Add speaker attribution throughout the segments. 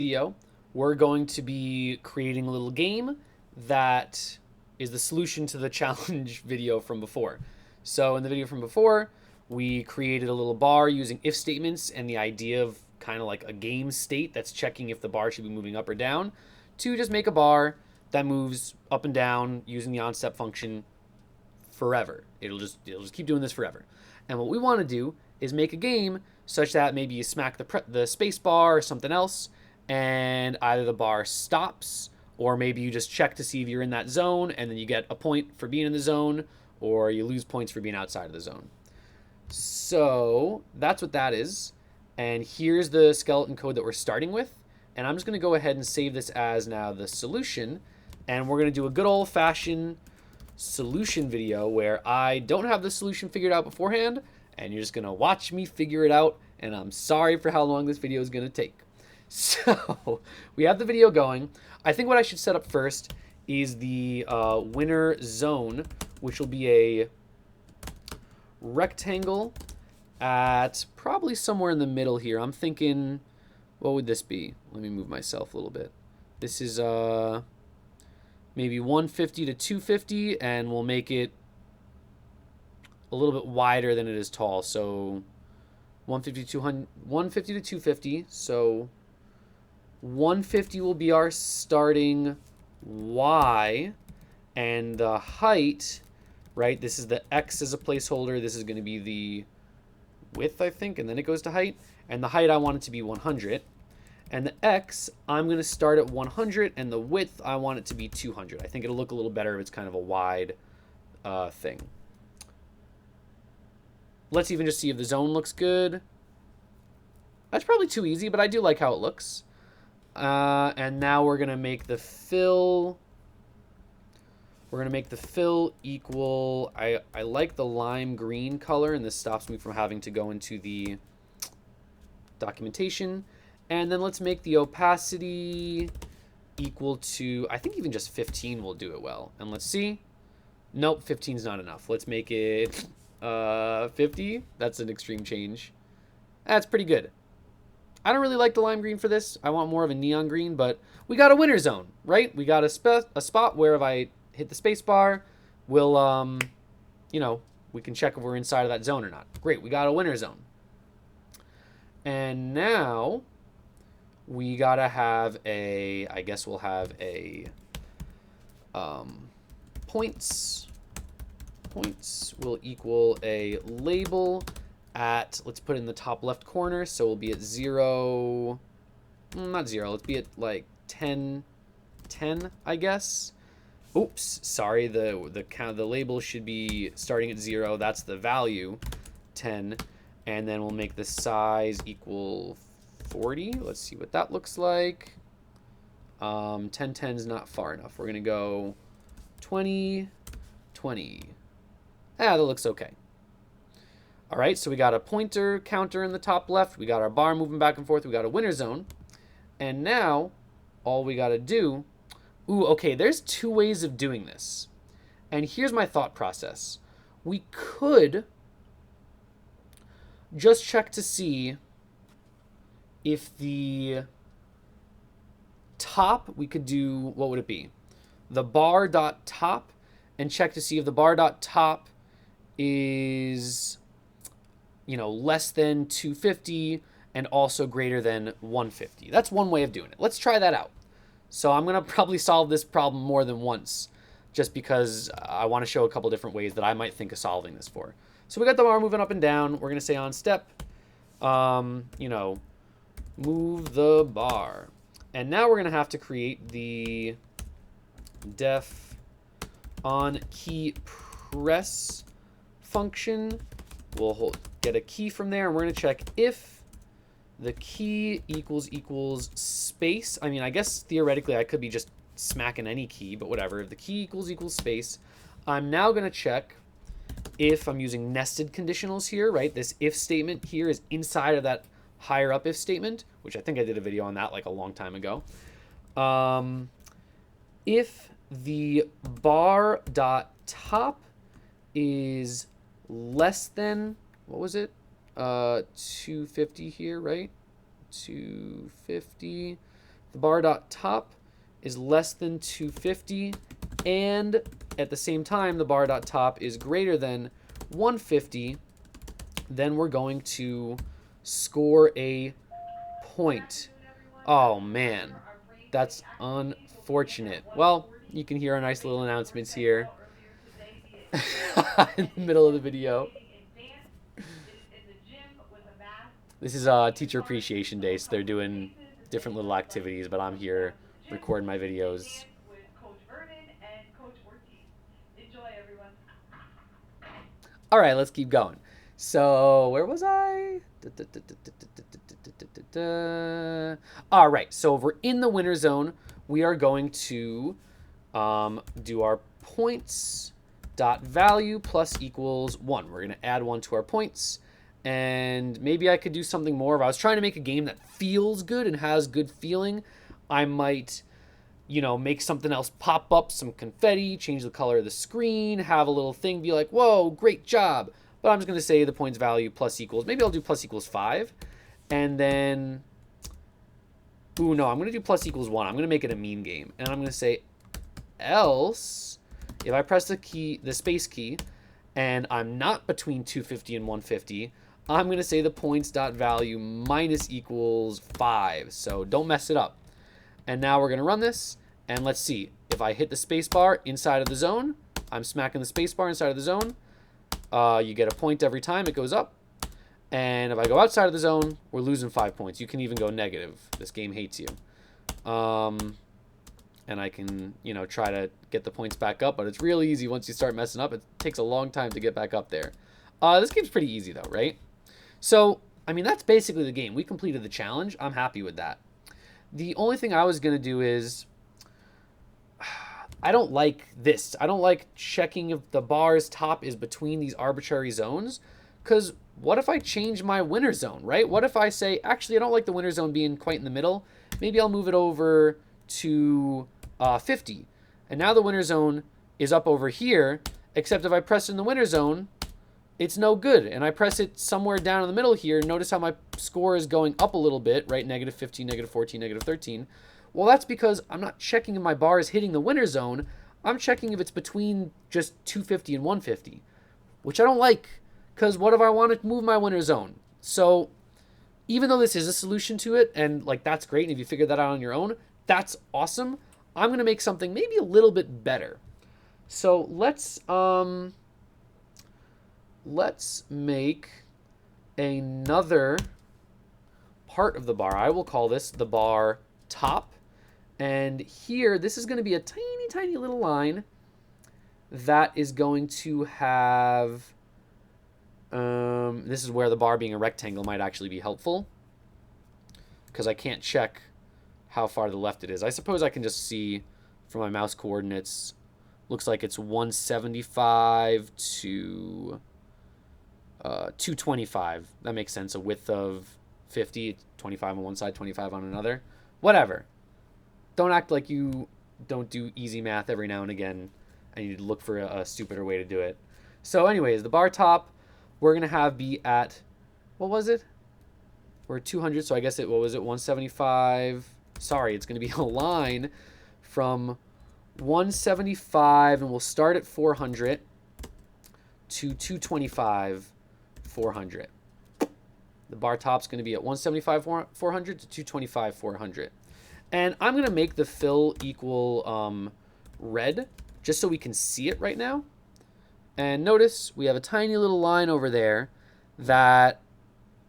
Speaker 1: Video, we're going to be creating a little game that is the solution to the challenge video from before. So in the video from before, we created a little bar using if statements and the idea of kind of like a game state that's checking if the bar should be moving up or down to just make a bar that moves up and down using the onStep function forever. It'll just keep doing this forever. And what we want to do is make a game such that maybe you smack the space bar or something else, and either the bar stops, or maybe you just check to see if you're in that zone, and then you get a point for being in the zone, or you lose points for being outside of the zone. So that's what that is. And here's the skeleton code that we're starting with. And I'm just going to go ahead and save this as now the solution. And we're going to do a good old-fashioned solution video where I don't have the solution figured out beforehand, and you're just going to watch me figure it out. And I'm sorry for how long this video is going to take. So we have the video going. I think what I should set up first is the winner zone, which will be a rectangle at probably somewhere in the middle here. I'm thinking, what would this be? Let me move myself a little bit. This is maybe 150 to 250, and we'll make it a little bit wider than it is tall. So 150 to 250. So 150 will be our starting Y, and the height, right? This is the X as a placeholder. This is going to be the width, I think, and then it goes to height. And the height, I want it to be 100. And the X, I'm going to start at 100, and the width, I want it to be 200. I think it'll look a little better if it's kind of a wide thing. Let's even just see if the zone looks good. That's probably too easy, but I do like how it looks. And now we're going to make the fill. We're going to make the fill equal. I like the lime green color, and this stops me from having to go into the documentation. And then let's make the opacity equal to, I think even just 15 will do it well. And let's see. Nope, 15 is not enough. Let's make it 50. That's an extreme change. That's pretty good. I don't really like the lime green for this. I want more of a neon green, but we got a winner zone, right? We got a spot where if I hit the space bar, we'll, we can check if we're inside of that zone or not. Great, we got a winner zone. And now we gotta have a, I guess we'll have a points. Points will equal a label at, let's put it in the top left corner, so we'll be at 0, not 0, let's be at like 10, I guess. Oops, sorry, the label should be starting at 0, that's the value, 10, and then we'll make the size equal 40. Let's see what that looks like. 10, 10 is not far enough. We're gonna go 20, 20. Ah, that looks okay. All right, so we got a pointer counter in the top left. We got our bar moving back and forth. We got a winner zone. And now all we got to do, okay, there's two ways of doing this. And here's my thought process. We could just check to see if the top, we could do, what would it be? The bar.top, and check to see if the bar.top is, less than 250 and also greater than 150. That's one way of doing it. Let's try that out. So I'm going to probably solve this problem more than once just because I want to show a couple different ways that I might think of solving this for. So we got the bar moving up and down. We're going to say on step, move the bar. And now we're going to have to create the def on key press function. We'll get a key from there, and we're going to check if the key equals space. I mean, I guess theoretically I could be just smacking any key, but whatever. If the key equals space, I'm now going to check if I'm using nested conditionals here, right? This if statement here is inside of that higher up if statement, which I think I did a video on that like a long time ago. If the bar dot top is less than, what was it? 250 here, right? 250. the bar dot top is less than 250, and at the same time the bar dot top is greater than 150, then we're going to score a point. Oh man, that's unfortunate. Well, you can hear our nice little announcements here in the middle of the video. This is Teacher Appreciation Day, so they're doing different little activities, but I'm here recording my videos. All right, let's keep going. So where was I? All right, so if we're in the winter zone, we are going to do our points dot value plus equals 1. We're going to add 1 to our points. And maybe I could do something more. If I was trying to make a game that feels good and has good feeling, I might, make something else pop up, some confetti, change the color of the screen, have a little thing, be like, whoa, great job. But I'm just going to say the points value plus equals. Maybe I'll do plus equals 5. And then, I'm going to do plus equals 1. I'm going to make it a mean game. And I'm going to say else, if I press the space key, and I'm not between 250 and 150, I'm going to say the points dot value minus equals 5. So don't mess it up. And now we're going to run this. And let's see. If I hit the space bar inside of the zone, I'm smacking the space bar inside of the zone. You get a point every time it goes up. And if I go outside of the zone, we're losing 5 points. You can even go negative. This game hates you. And I can, try to get the points back up. But it's real easy once you start messing up. It takes a long time to get back up there. This game's pretty easy, though, right? So, that's basically the game. We completed the challenge. I'm happy with that. The only thing I was going to do is, I don't like this. I don't like checking if the bar's top is between these arbitrary zones. Because what if I change my winter zone, right? What if I say, actually, I don't like the winter zone being quite in the middle. Maybe I'll move it over to 50. And now the winter zone is up over here, except if I press in the winter zone, it's no good. And I press it somewhere down in the middle here. Notice how my score is going up a little bit, right? Negative 15, negative 14, negative 13. Well, that's because I'm not checking if my bar is hitting the winter zone. I'm checking if it's between just 250 and 150, which I don't like, because what if I want to move my winter zone? So even though this is a solution to it, and that's great, and if you figure that out on your own, that's awesome. I'm going to make something maybe a little bit better. So let's make another part of the bar. I will call this the bar top. And here, this is going to be a tiny, tiny little line that is going to have, this is where the bar being a rectangle might actually be helpful, because I can't check how far to the left it is. I suppose I can just see from my mouse coordinates. Looks like it's 175 to 225. That makes sense. A width of 50, 25 on one side, 25 on another. Whatever. Don't act like you don't do easy math every now and again and you look for a stupider way to do it. So anyways, the bar top, we're going to have be at, what was it? We're at 200, so I guess 175. Sorry, it's going to be a line from 175, and we'll start at 400 to 225, 400. The bar top's going to be at 175, 400 to 225, 400. And I'm going to make the fill equal red, just so we can see it right now. And notice we have a tiny little line over there that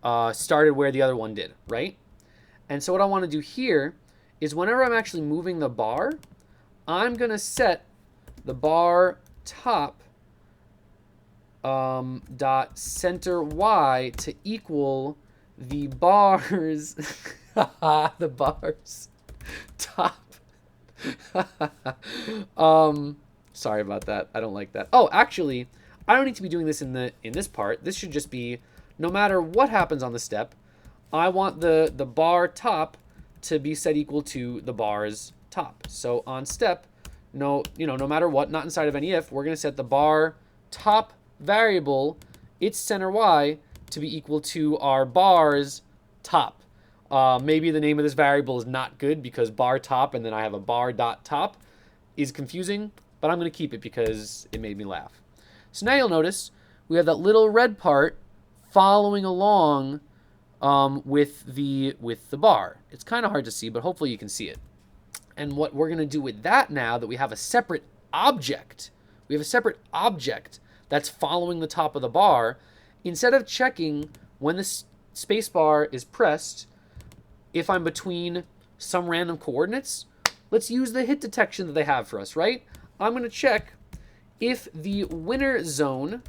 Speaker 1: started where the other one did, right? And so what I want to do here is whenever I'm actually moving the bar, I'm going to set the bar top dot center Y to equal the bars, the bars top. Sorry about that. I don't like that. Oh, actually, I don't need to be doing this in this part. This should just be, no matter what happens on the step, I want the bar top to be set equal to the bar's top. So on step, no matter what, not inside of any if, we're going to set the bar top variable, its center Y, to be equal to our bar's top. Maybe the name of this variable is not good because bar top and then I have a bar dot top is confusing, but I'm going to keep it because it made me laugh. So now you'll notice we have that little red part following along with the bar. It's kind of hard to see, but hopefully you can see it. And what we're going to do with that now that we have a separate object, that's following the top of the bar, instead of checking when the space bar is pressed, if I'm between some random coordinates, let's use the hit detection that they have for us, right? I'm going to check if the winner zone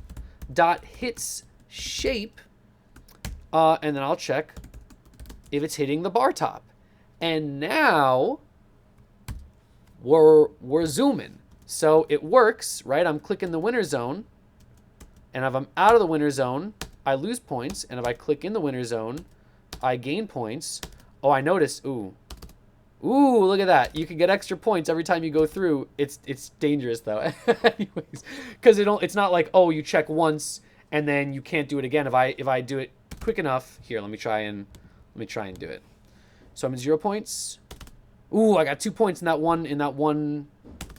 Speaker 1: dot hits shape, and then I'll check if it's hitting the bar top. And now we're zooming. So it works, right? I'm clicking the winner zone, and if I'm out of the winner zone, I lose points, and if I click in the winner zone, I gain points. Oh, I noticed. Ooh, look at that. You can get extra points every time you go through. It's dangerous though. Anyways, because it's not like, oh, you check once and then you can't do it again. If I do it quick enough, here, let me try and do it. So I'm at 0 points. Ooh, I got 2 points in that one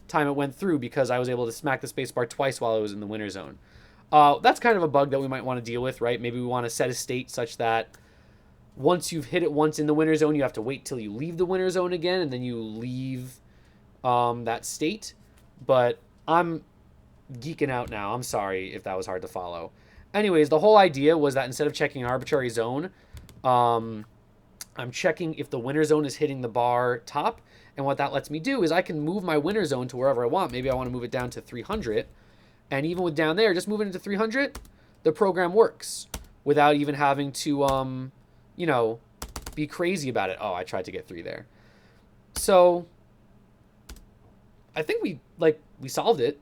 Speaker 1: time it went through because I was able to smack the spacebar twice while I was in the winner zone. That's kind of a bug that we might want to deal with, right? Maybe we want to set a state such that once you've hit it once in the winner zone, you have to wait till you leave the winner zone again, and then you leave that state. But I'm geeking out now. I'm sorry if that was hard to follow. Anyways, the whole idea was that instead of checking an arbitrary zone, I'm checking if the winner zone is hitting the bar top. And what that lets me do is I can move my winner zone to wherever I want. Maybe I want to move it down to 300. And even with down there, just moving it to 300, the program works without even having to be crazy about it. Oh, I tried to get 3 there. So I think we solved it.